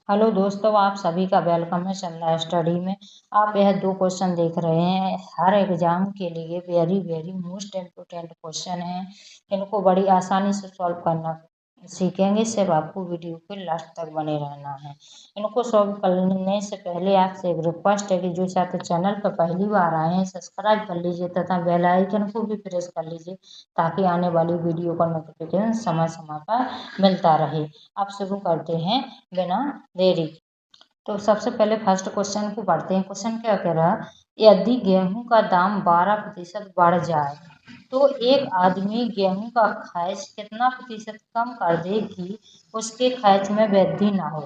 Hello दोस्तों, आप सभी का वेलकम है चंदा स्टडी में। आप यह दो क्वेश्चन देख रहे हैं। हर एग्जाम के लिए very very most important question है। इनको बड़ी आसानी से सॉल्व करना सीखेंगे। सिर्फ आपको वीडियो के लास्ट तक बने रहना है। इनको सॉल्व करने से पहले आपसे एक रिक्वेस्ट है कि जो छात्र चैनल पर पहली बार आए हैं सब्सक्राइब कर लीजिए तथा बेल आइकन को भी प्रेस कर लीजिए ताकि आने वाली वीडियो का नोटिफिकेशन समय समय पर मिलता रहे। अब शुरू करते हैं बिना देरी। तो सबसे पहले फर्स्ट क्वेश्चन को पढ़ते हैं। क्वेश्चन क्या कह रहा है, यदि गेहूं का दाम 12% बढ़ जाए तो एक आदमी गेहूं का खर्च कितना प्रतिशत कम कर दे कि उसके खर्च में वृद्धि ना हो।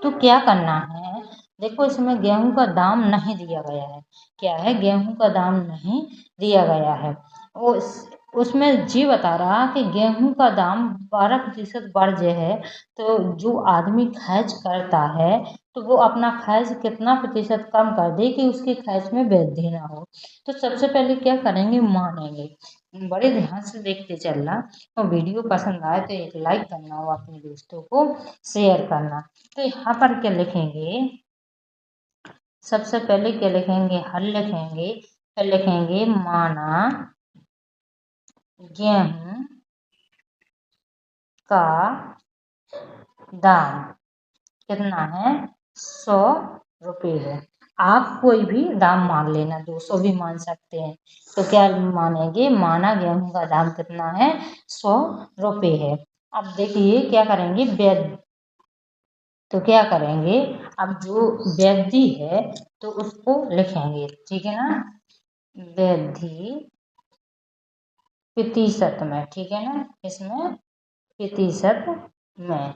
तो क्या करना है, देखो इसमें गेहूं का दाम नहीं दिया गया है। क्या है, गेहूं का दाम नहीं दिया गया है। उसमें जी बता रहा कि गेहूं का दाम 12% बढ़ जाए है तो जो आदमी खर्च करता है तो वो अपना खर्च कितना प्रतिशत कम कर दे कि उसके खर्च में वृद्धि ना हो। तो सबसे पहले क्या करेंगे, मानेंगे। बड़े ध्यान से देखते चलना और वीडियो पसंद आए तो एक लाइक करना और अपने दोस्तों को शेयर करना। तो यहाँ पर क्या लिखेंगे, सबसे पहले क्या लिखेंगे, हल लिखेंगे, फिर लिखेंगे माना गेहूं का दाम कितना है, 100 रुपये है। आप कोई भी दाम मान लेना, 200 भी मान सकते हैं। तो क्या मानेंगे, माना गेहूं का दाम कितना है, 100 रुपये है। अब देखिए क्या करेंगे, तो क्या करेंगे, अब जो वृद्धि है तो उसको लिखेंगे, ठीक है ना, वृद्धि प्रतिशत में, ठीक है ना, इसमें प्रतिशत में।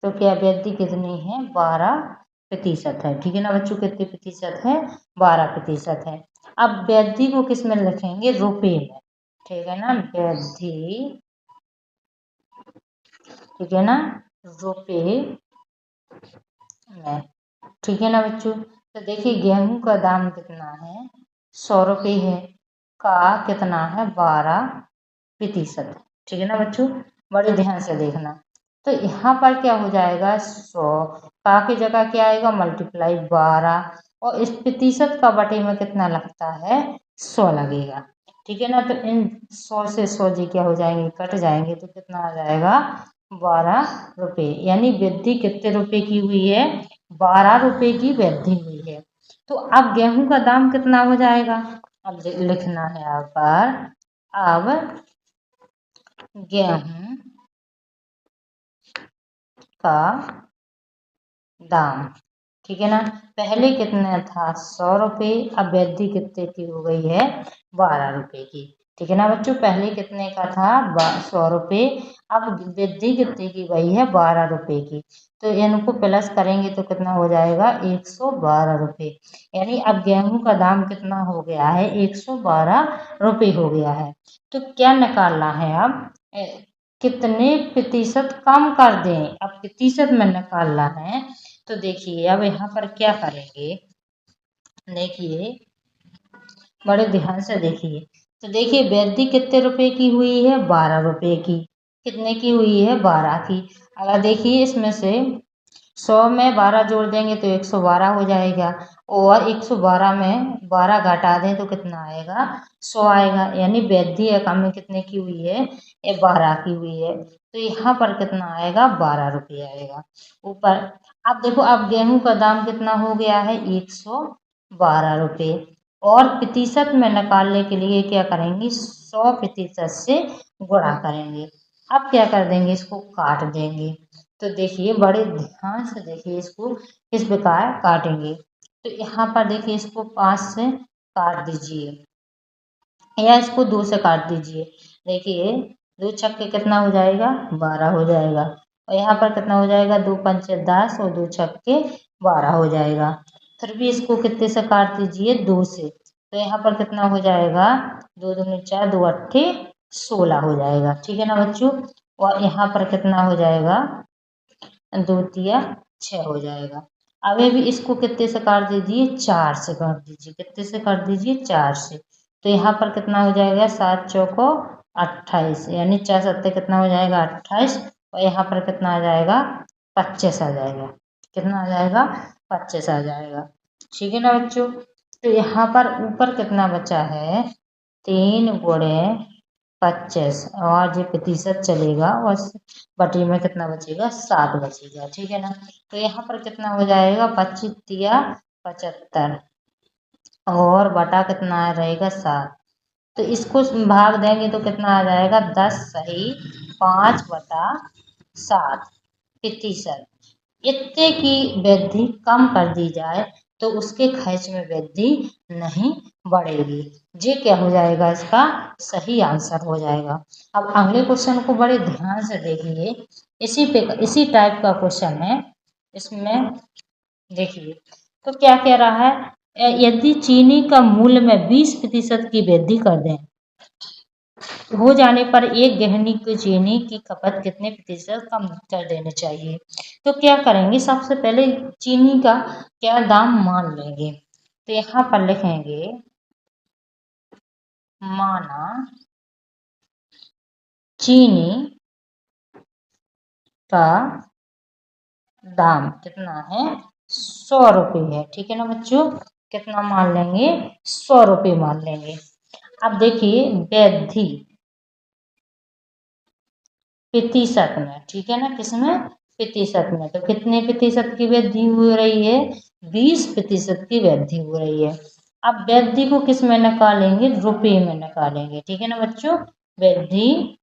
तो क्या वृद्धि कितनी है, 12% है, ठीक है ना बच्चों। कितने प्रतिशत है, 12% है। अब वृद्धि को किस में लिखेंगे, रुपए में, ठीक है ना, वृद्धि, ठीक है ना, रुपए में, ठीक है ना बच्चों। तो देखिए गेहूं का दाम कितना है, 100 रुपये है, का कितना है, 12%, ठीक है ना बच्चों। बड़े ध्यान से देखना। तो यहाँ पर क्या हो जाएगा, 100 का की जगह क्या आएगा, मल्टीप्लाई 12, और इस प्रतिशत का बटे में कितना लगता है, 100 लगेगा, ठीक है ना। तो इन 100 से 100 जी क्या हो जाएंगे, कट जाएंगे, तो कितना आ जाएगा, 12 रुपये। यानी वृद्धि कितने रुपए की हुई है, 12 रुपये की वृद्धि हुई है। तो अब गेहूं का दाम कितना हो जाएगा, अब लिखना है यहाँ पर, अब गेहूं का दाम, ठीक है ना, पहले कितना था, 100 रुपये, अब वृद्धि कितने की हो गई है, 12 रुपये की, ठीक है ना बच्चों। पहले कितने का था, 100 रुपये, अब वृद्धि कितने की गई है, 12 रुपये की। तो इनको प्लस करेंगे तो कितना हो जाएगा, 112 रुपये। यानी अब गेहूं का दाम कितना हो गया है, 112 रुपये हो गया है। तो क्या निकालना है अब, कितने प्रतिशत कम कर दें, अब प्रतिशत में निकालना है। तो देखिए अब यहाँ पर क्या करेंगे, देखिए बड़े ध्यान से देखिए। तो देखिए वृद्धि कितने रुपए की हुई है, 12 रुपये की। कितने की हुई है, 12 की। अगर देखिए इसमें से 100 में 12 जोड़ देंगे तो 112 हो जाएगा, और 112 में 12 घटा दें तो कितना आएगा, 100 आएगा। यानी वृद्धि रकम में कितने की हुई है, ये 12 की हुई है। तो यहाँ पर कितना आएगा, 12 रुपये आएगा ऊपर। अब देखो अब गेहूं का दाम कितना हो गया है, 112 रुपये, और प्रतिशत में निकालने के लिए क्या करेंगे, 100% से गुणा करेंगे। अब क्या कर देंगे, इसको काट देंगे। तो देखिए बड़े ध्यान से देखिए, इसको किस प्रकार काटेंगे। तो यहाँ पर देखिए इसको 5 से काट दीजिए, या इसको 2 से काट दीजिए। देखिए 2 छक्के कितना हो जाएगा, 12 हो जाएगा, और यहाँ पर कितना हो जाएगा, 2 पंचे 10 और 2 छक्के 12 हो जाएगा। फिर भी इसको कितने से काट दीजिए, 2 से। तो यहाँ पर कितना हो जाएगा, 2 दूनी 4, 2 अट्ठे 16 हो जाएगा, ठीक है ना बच्चों। और यहाँ पर कितना हो जाएगा, 2 तिया 6 हो जाएगा। अभी भी इसको कितने से काट दीजिए, 4 से काट दीजिए। कितने से काट दीजिए, 4 से। तो यहाँ पर कितना हो जाएगा, 7 चौको 28, यानी 4 सत्ते कितना हो जाएगा, 28, और यहाँ पर कितना आ जाएगा, 25 आ जाएगा, कितना आ जाएगा 25 आ जाएगा। ठीक है ना बच्चों। तो यहाँ पर ऊपर कितना बचा है 3 गुणे 25 और जो प्रतिशत चलेगा और बटी में कितना बचेगा 7 बचेगा। ठीक है ना। तो यहाँ पर कितना हो जाएगा 25 या 75 और बटा कितना रहेगा 7। तो इसको भाग देंगे तो कितना आ जाएगा 10 सही 5/7 प्रतिशत। इतने की वृद्धि कम कर दी जाए तो उसके खर्च में वृद्धि नहीं बढ़ेगी। ये क्या हो जाएगा इसका सही आंसर हो जाएगा। अब अगले क्वेश्चन को बड़े ध्यान से देखिए। इसी टाइप का क्वेश्चन है। इसमें देखिए तो क्या कह रहा है यदि चीनी का मूल्य में 20% की वृद्धि कर दें हो जाने पर एक गृहिणी को चीनी की खपत कितने प्रतिशत कम कर देनी चाहिए। तो क्या करेंगे सबसे पहले चीनी का क्या दाम मान लेंगे। तो यहाँ पर लिखेंगे माना चीनी का दाम कितना है 100 रुपये है। ठीक है ना बच्चों। कितना मान लेंगे 100 रुपये मान लेंगे। अब देखिए वृद्धि प्रतिशत में। ठीक है ना किसमें प्रतिशत में। तो कितने प्रतिशत की वृद्धि हो रही है 20% की वृद्धि हो रही है। अब वृद्धि को किस में निकालेंगे रुपये में निकालेंगे। ठीक है ना बच्चों। वृद्धि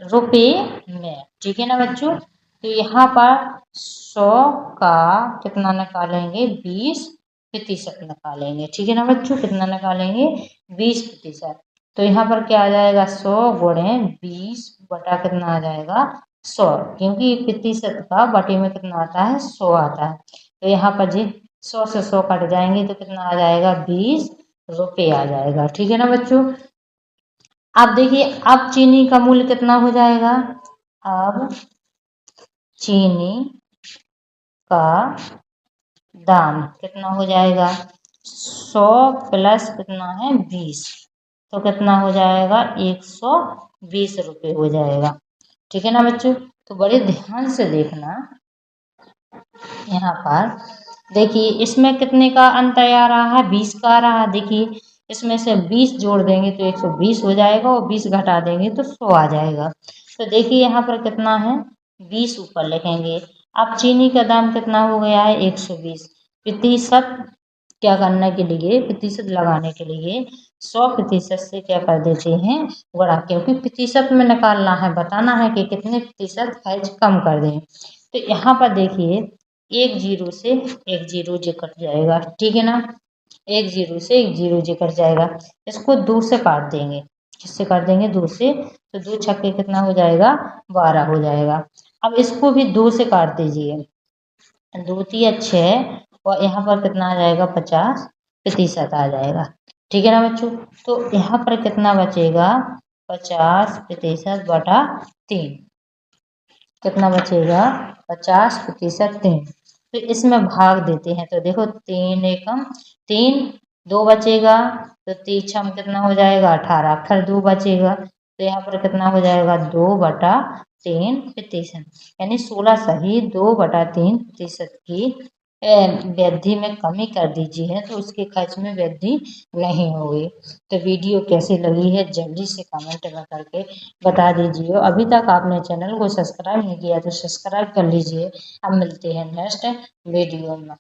रुपये में। ठीक है ना बच्चों। तो यहाँ पर 100 का कितना निकालेंगे 20% निकालेंगे। ठीक है ना बच्चों। कितना निकालेंगे 20%। तो यहाँ पर क्या आ जाएगा 100 गुणे 20 बटा कितना आ जाएगा 100 क्योंकि प्रतिशत का बटे में कितना आता है 100 आता है। तो यहाँ पर जी 100 से 100 कट जाएंगे तो कितना आ जाएगा 20 रुपये आ जाएगा। ठीक है ना बच्चों। अब देखिए अब चीनी का मूल्य कितना हो जाएगा। अब चीनी का दाम कितना हो जाएगा 100 प्लस कितना है 20 तो कितना हो जाएगा 120 रुपये हो जाएगा। ठीक है ना बच्चों। तो बड़े ध्यान से देखना। यहाँ पर देखिए इसमें कितने का अंतर आ रहा है 20 का आ रहा है। देखिए इसमें से 20 जोड़ देंगे तो 120 हो जाएगा और 20 घटा देंगे तो 100 आ जाएगा। तो देखिए यहाँ पर कितना है 20 ऊपर लिखेंगे। अब चीनी का दाम कितना हो गया है 120 प्रतिशत क्या करने के लिए प्रतिशत लगाने के लिए 100% से क्या कर देते हैं गुणा क्योंकि प्रतिशत में निकालना है बताना है कि कितने प्रतिशत खर्च कम कर दें। तो यहाँ पर देखिए एक जीरो से एक जीरो जो कट जाएगा। ठीक है ना। एक जीरो से एक जीरो जो कट जाएगा। इसको 2 से काट देंगे। किससे काट देंगे 2 से। तो 2 छक्के कितना हो जाएगा 12 हो जाएगा। अब इसको भी 2 से काट दीजिए 2 तिया 6 और यहाँ पर कितना आ जाएगा 50% आ जाएगा। ठीक है ना बच्चों। तो यहाँ पर कितना बचेगा 50% बटा 3 कितना बचेगा 50% 3। तो इसमें भाग देते हैं तो देखो 3 एकम 3 2 बचेगा तो 3 छम कितना हो जाएगा 18 फिर 2 बचेगा तो यहाँ पर कितना हो जाएगा 2/3% यानी 16 सही 2/3% की वृद्धि में कमी कर दीजिए है तो उसके खर्च में वृद्धि नहीं होगी। तो वीडियो कैसी लगी है जल्दी से कमेंट में करके बता दीजिए। अभी तक आपने चैनल को सब्सक्राइब नहीं किया तो सब्सक्राइब कर लीजिए। अब मिलते हैं नेक्स्ट वीडियो में।